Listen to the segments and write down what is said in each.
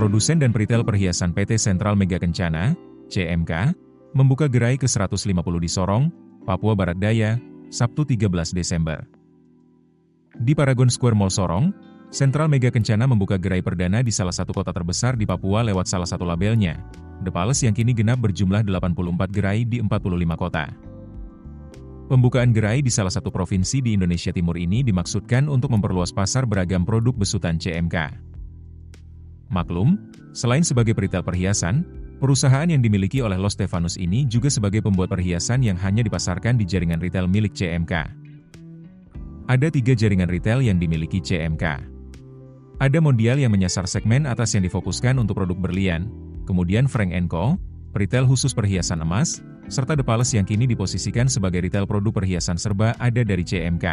Produsen dan Peritel Perhiasan PT Sentral Mega Kencana, CMK, membuka gerai ke-150 di Sorong, Papua Barat Daya, Sabtu 13 Desember. Di Paragon Square Mall Sorong, Sentral Mega Kencana membuka gerai perdana di salah satu kota terbesar di Papua lewat salah satu labelnya, The Palace, yang kini genap berjumlah 84 gerai di 45 kota. Pembukaan gerai di salah satu provinsi di Indonesia Timur ini dimaksudkan untuk memperluas pasar beragam produk besutan CMK. Maklum, selain sebagai peritel perhiasan, perusahaan yang dimiliki oleh Los Stefanus ini juga sebagai pembuat perhiasan yang hanya dipasarkan di jaringan retail milik CMK. Ada 3 jaringan retail yang dimiliki CMK. Ada Mondial yang menyasar segmen atas yang difokuskan untuk produk berlian, kemudian Frank & Co., peritel khusus perhiasan emas, serta The Palace yang kini diposisikan sebagai retail produk perhiasan serba ada dari CMK.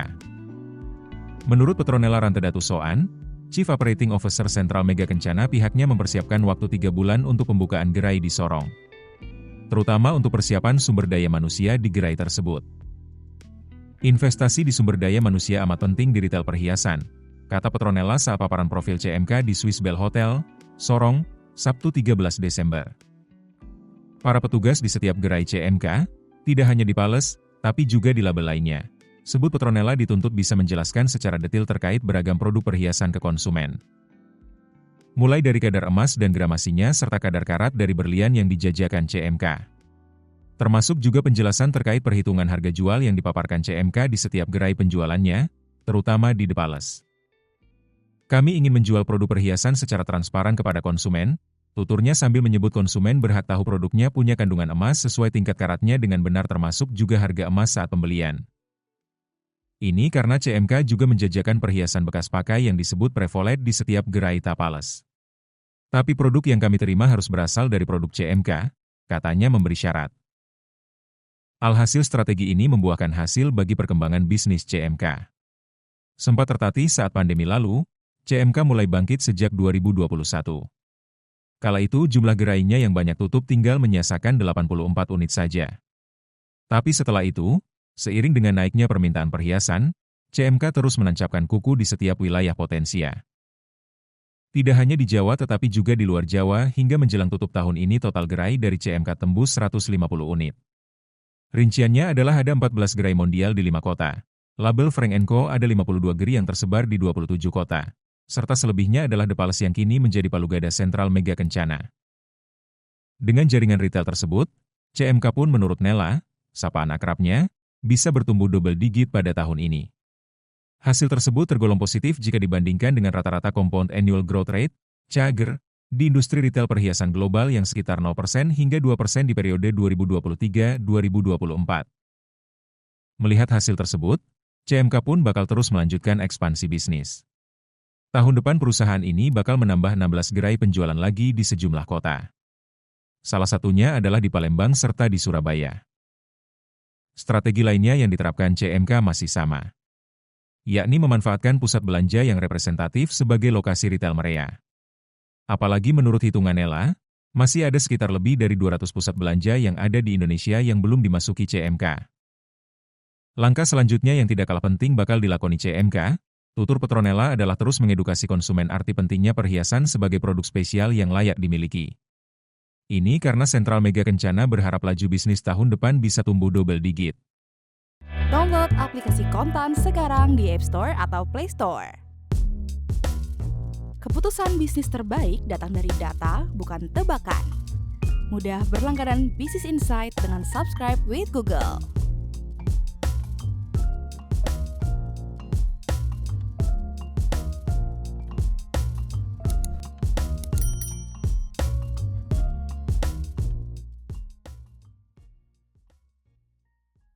Menurut Petronella Rantedatu Soan, Chief Operating Officer Sentral Mega Kencana, pihaknya mempersiapkan waktu 3 bulan untuk pembukaan gerai di Sorong, terutama untuk persiapan sumber daya manusia di gerai tersebut. Investasi di sumber daya manusia amat penting di retail perhiasan, kata Petronella saat paparan profil CMK di Swiss Bell Hotel, Sorong, Sabtu 13 Desember. Para petugas di setiap gerai CMK, tidak hanya di Palace, tapi juga di label lainnya, sebut Petronella, dituntut bisa menjelaskan secara detail terkait beragam produk perhiasan ke konsumen. Mulai dari kadar emas dan gramasinya serta kadar karat dari berlian yang dijajakan CMK. Termasuk juga penjelasan terkait perhitungan harga jual yang dipaparkan CMK di setiap gerai penjualannya, terutama di The Palace. Kami ingin menjual produk perhiasan secara transparan kepada konsumen, tuturnya sambil menyebut konsumen berhak tahu produknya punya kandungan emas sesuai tingkat karatnya dengan benar, termasuk juga harga emas saat pembelian. Ini karena CMK juga menjajakan perhiasan bekas pakai yang disebut Prevolet di setiap gerai The Palace. Tapi produk yang kami terima harus berasal dari produk CMK, katanya memberi syarat. Alhasil strategi ini membuahkan hasil bagi perkembangan bisnis CMK. Sempat tertatih saat pandemi lalu, CMK mulai bangkit sejak 2021. Kala itu jumlah gerainya yang banyak tutup tinggal menyisakan 84 unit saja. Tapi setelah itu, seiring dengan naiknya permintaan perhiasan, CMK terus menancapkan kuku di setiap wilayah potensia. Tidak hanya di Jawa tetapi juga di luar Jawa, hingga menjelang tutup tahun ini total gerai dari CMK tembus 150 unit. Rinciannya adalah ada 14 gerai Mondial di 5 kota. Label Frank & Co. ada 52 gerai yang tersebar di 27 kota. Serta selebihnya adalah The Palace yang kini menjadi palugada Sentral Mega Kencana. Dengan jaringan retail tersebut, CMK pun menurut Nella, sapaan akrabnya, bisa bertumbuh double digit pada tahun ini. Hasil tersebut tergolong positif jika dibandingkan dengan rata-rata Compound Annual Growth Rate, CAGR, di industri retail perhiasan global yang sekitar 0% hingga 2% di periode 2023-2024. Melihat hasil tersebut, CMK pun bakal terus melanjutkan ekspansi bisnis. Tahun depan perusahaan ini bakal menambah 16 gerai penjualan lagi di sejumlah kota. Salah satunya adalah di Palembang serta di Surabaya. Strategi lainnya yang diterapkan CMK masih sama, yakni memanfaatkan pusat belanja yang representatif sebagai lokasi retail mereka. Apalagi menurut hitungan Nella, masih ada sekitar lebih dari 200 pusat belanja yang ada di Indonesia yang belum dimasuki CMK. Langkah selanjutnya yang tidak kalah penting bakal dilakoni CMK, tutur Petronella, adalah terus mengedukasi konsumen arti pentingnya perhiasan sebagai produk spesial yang layak dimiliki. Ini karena Sentral Mega Kencana berharap laju bisnis tahun depan bisa tumbuh double digit. Download aplikasi Kontan sekarang di App Store atau Play Store. Keputusan bisnis terbaik datang dari data, bukan tebakan. Mudah berlangganan Business Insight dengan subscribe with Google.